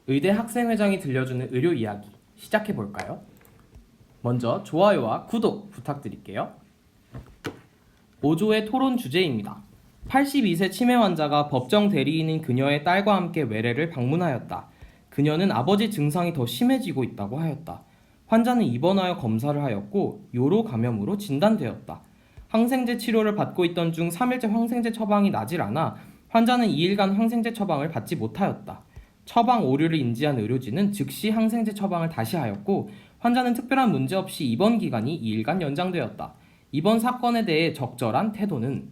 의대 학생회장이 들려주는 의료 이야기 시작해볼까요? 먼저 좋아요와 구독 부탁드릴게요. 5조의 토론 주제입니다. 82세 치매 환자가 법정 대리인인 그녀의 딸과 함께 외래를 방문하였다. 그녀는 아버지 증상이 더 심해지고 있다고 하였다. 환자는 입원하여 검사를 하였고 요로 감염으로 진단되었다. 항생제 치료를 받고 있던 중 3일째 항생제 처방이 나질 않아 환자는 2일간 항생제 처방을 받지 못하였다. 처방 오류를 인지한 의료진은 즉시 항생제 처방을 다시 하였고 환자는 특별한 문제 없이 입원 기간이 2일간 연장되었다. 이번 사건에 대해 적절한 태도는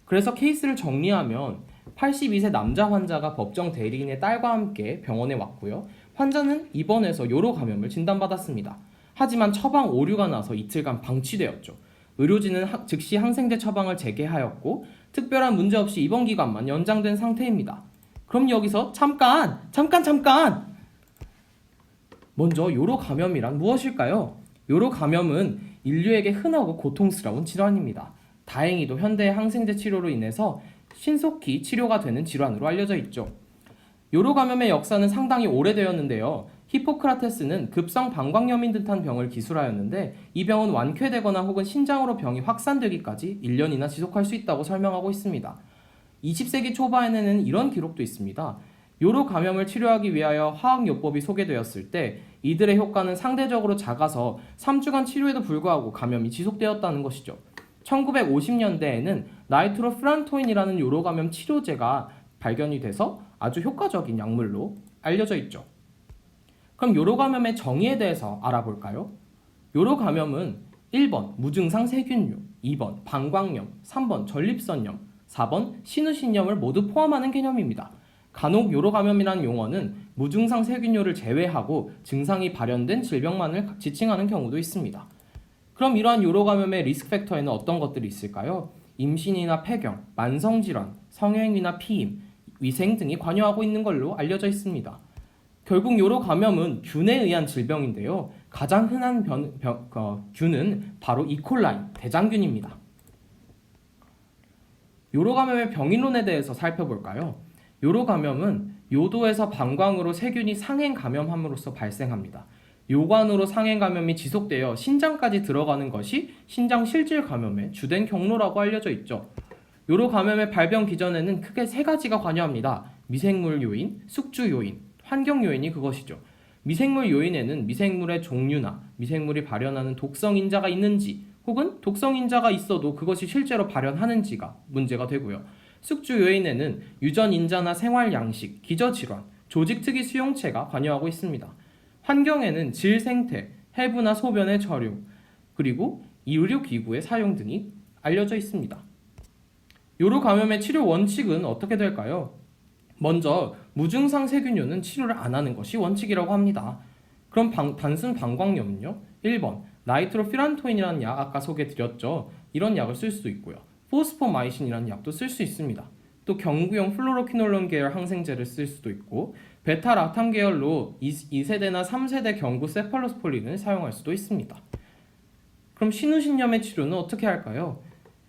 그래서 케이스를 정리하면 82세 남자 환자가 법정 대리인의 딸과 함께 병원에 왔고요. 환자는 입원해서 요로 감염을 진단받았습니다. 하지만 처방 오류가 나서 이틀간 방치되었죠. 의료진은 즉시 항생제 처방을 재개하였고 특별한 문제 없이 입원 기간만 연장된 상태입니다. 그럼 여기서 잠깐! 먼저 요로 감염이란 무엇일까요? 요로 감염은 인류에게 흔하고 고통스러운 질환입니다. 다행히도 현대의 항생제 치료로 인해서 신속히 치료가 되는 질환으로 알려져 있죠. 요로 감염의 역사는 상당히 오래되었는데요. 히포크라테스는 급성 방광염인 듯한 병을 기술하였는데 이 병은 완쾌되거나 혹은 신장으로 병이 확산되기까지 1년이나 지속할 수 있다고 설명하고 있습니다. 20세기 초반에는 이런 기록도 있습니다. 요로 감염을 치료하기 위하여 화학요법이 소개되었을 때 이들의 효과는 상대적으로 작아서 3주간 치료에도 불구하고 감염이 지속되었다는 것이죠. 1950년대에는 나이트로프란토인이라는 요로 감염 치료제가 발견이 돼서 아주 효과적인 약물로 알려져 있죠. 그럼 요로 감염의 정의에 대해서 알아볼까요? 요로 감염은 1번 무증상 세균류, 2번 방광염, 3번 전립선염, 4번 신우신염을 모두 포함하는 개념입니다. 간혹 요로 감염이라는 용어는 무증상 세균류를 제외하고 증상이 발현된 질병만을 지칭하는 경우도 있습니다. 그럼 이러한 요로 감염의 리스크 팩터에는 어떤 것들이 있을까요? 임신이나 폐경, 만성질환, 성행위나 피임, 위생 등이 관여하고 있는 걸로 알려져 있습니다. 결국 요로 감염은 균에 의한 질병인데요. 가장 흔한 균은 바로 이콜라이, 대장균입니다. 요로 감염의 병인론에 대해서 살펴볼까요? 요로 감염은 요도에서 방광으로 세균이 상행 감염함으로써 발생합니다. 요관으로 상행 감염이 지속되어 신장까지 들어가는 것이 신장 실질 감염의 주된 경로라고 알려져 있죠. 요로 감염의 발병 기전에는 크게 세 가지가 관여합니다. 미생물 요인, 숙주 요인, 환경 요인이 그것이죠. 미생물 요인에는 미생물의 종류나 미생물이 발현하는 독성 인자가 있는지 혹은 독성 인자가 있어도 그것이 실제로 발현하는지가 문제가 되고요. 숙주 요인에는 유전 인자나 생활 양식, 기저 질환, 조직 특이 수용체가 관여하고 있습니다. 환경에는 질 생태, 해부나 소변의 저류, 그리고 의료기구의 사용 등이 알려져 있습니다. 요로 감염의 치료 원칙은 어떻게 될까요? 먼저 무증상 세균류는 치료를 안 하는 것이 원칙이라고 합니다. 그럼 단순 방광염은요? 1번 나이트로피란토인이라는 약 아까 소개드렸죠. 이런 약을 쓸 수 있고요. 포스포마이신이라는 약도 쓸 수 있습니다. 또 경구용 플로로키놀론 계열 항생제를 쓸 수도 있고 베타락탐 계열로 2세대나 3세대 경구 세팔로스폴린을 사용할 수도 있습니다. 그럼 신우신염의 치료는 어떻게 할까요?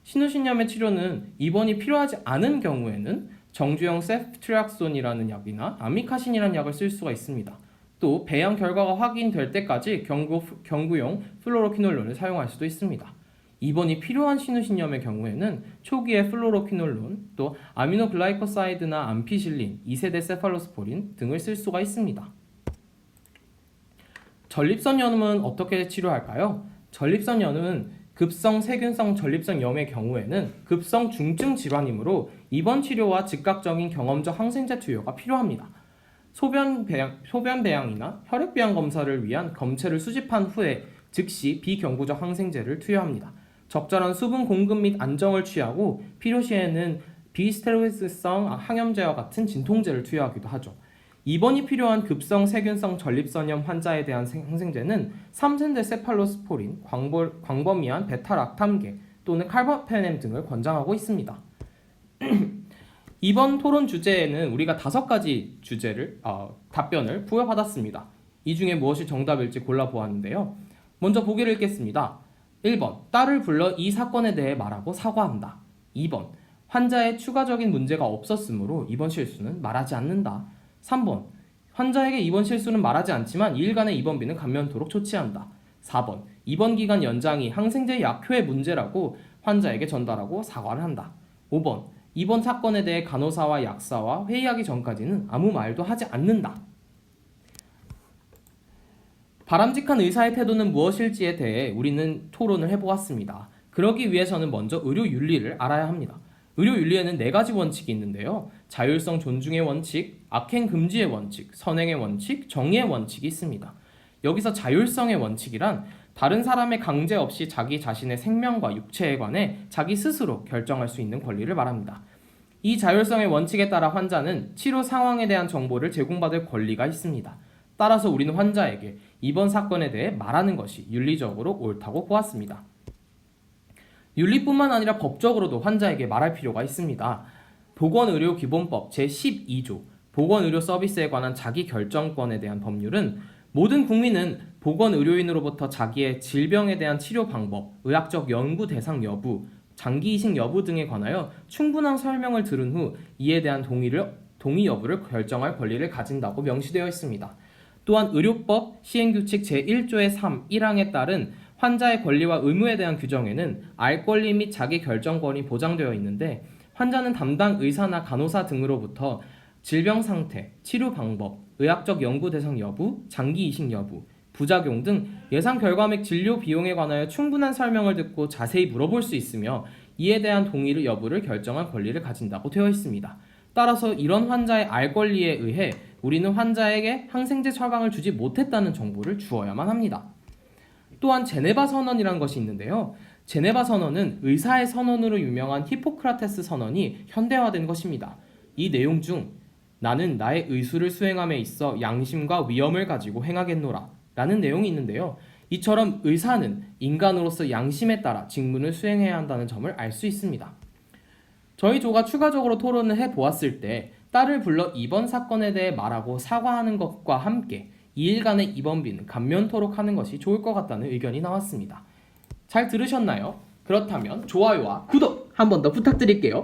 신우신염의 치료는 입원이 필요하지 않은 경우에는 정주형 세프트리악손이라는 약이나 아미카신이라는 약을 쓸 수가 있습니다. 또 배양 결과가 확인될 때까지 경구용 플로로키놀론을 사용할 수도 있습니다. 입원이 필요한 신우신염의 경우에는 초기에 플로로키놀론, 또 아미노글라이코사이드나 암피실린, 2세대 세팔로스포린 등을 쓸 수가 있습니다. 전립선염은 어떻게 치료할까요? 전립선염은 급성 세균성 전립선염의 경우에는 급성 중증 질환이므로 입원 치료와 즉각적인 경험적 항생제 투여가 필요합니다. 소변 배양이나 혈액 배양 검사를 위한 검체를 수집한 후에 즉시 비경구적 항생제를 투여합니다. 적절한 수분 공급 및 안정을 취하고 필요시에는 비스테로이드성 항염제와 같은 진통제를 투여하기도 하죠. 입원이 필요한 급성 세균성 전립선염 환자에 대한 항생제는 3세대 세팔로스포린, 광범위한 베타락탐계 또는 칼바페넴 등을 권장하고 있습니다. 이번 토론 주제에는 우리가 5가지 답변을 부여받았습니다. 이 중에 무엇이 정답일지 골라보았는데요. 먼저 보기를 읽겠습니다. 1번, 딸을 불러 이 사건에 대해 말하고 사과한다. 2번, 환자의 추가적인 문제가 없었으므로 이번 실수는 말하지 않는다. 3번, 환자에게 입원 실수는 말하지 않지만 2일간의 입원비는 감면토록 조치한다. 4번. 입원 기간 연장이 항생제 약효의 문제라고 환자에게 전달하고 사과를 한다. 5번. 이번 사건에 대해 간호사와 약사와 회의하기 전까지는 아무 말도 하지 않는다. 바람직한 의사의 태도는 무엇일지에 대해 우리는 토론을 해보았습니다. 그러기 위해서는 먼저 의료 윤리를 알아야 합니다. 의료 윤리에는 4가지 원칙이 있는데요. 자율성 존중의 원칙, 악행 금지의 원칙, 선행의 원칙, 정의의 원칙이 있습니다. 여기서 자율성의 원칙이란 다른 사람의 강제 없이 자기 자신의 생명과 육체에 관해 자기 스스로 결정할 수 있는 권리를 말합니다. 이 자율성의 원칙에 따라 환자는 치료 상황에 대한 정보를 제공받을 권리가 있습니다. 따라서 우리는 환자에게 이번 사건에 대해 말하는 것이 윤리적으로 옳다고 보았습니다. 윤리뿐만 아니라 법적으로도 환자에게 말할 필요가 있습니다. 보건의료기본법 제12조 보건의료 서비스에 관한 자기결정권에 대한 법률은 모든 국민은 보건의료인으로부터 자기의 질병에 대한 치료 방법, 의학적 연구 대상 여부, 장기 이식 여부 등에 관하여 충분한 설명을 들은 후 이에 대한 동의 여부를 결정할 권리를 가진다고 명시되어 있습니다. 또한 의료법 시행규칙 제1조의 3, 1항에 따른 환자의 권리와 의무에 대한 규정에는 알 권리 및 자기 결정권이 보장되어 있는데 환자는 담당 의사나 간호사 등으로부터 질병 상태, 치료 방법, 의학적 연구 대상 여부, 장기 이식 여부, 부작용 등 예상 결과 및 진료 비용에 관하여 충분한 설명을 듣고 자세히 물어볼 수 있으며 이에 대한 동의 여부를 결정할 권리를 가진다고 되어 있습니다. 따라서 이런 환자의 알 권리에 의해 우리는 환자에게 항생제 처방을 주지 못했다는 정보를 주어야만 합니다. 또한 제네바 선언이라는 것이 있는데요. 제네바 선언은 의사의 선언으로 유명한 히포크라테스 선언이 현대화된 것입니다. 이 내용 중 나는 나의 의술을 수행함에 있어 양심과 위엄을 가지고 행하겠노라 라는 내용이 있는데요. 이처럼 의사는 인간으로서 양심에 따라 직무를 수행해야 한다는 점을 알 수 있습니다. 저희 조가 추가적으로 토론을 해보았을 때 딸을 불러 이번 사건에 대해 말하고 사과하는 것과 함께 2일간의 입원비는 감면토록 하는 것이 좋을 것 같다는 의견이 나왔습니다. 잘 들으셨나요? 그렇다면 좋아요와 구독 한 번 더 부탁드릴게요.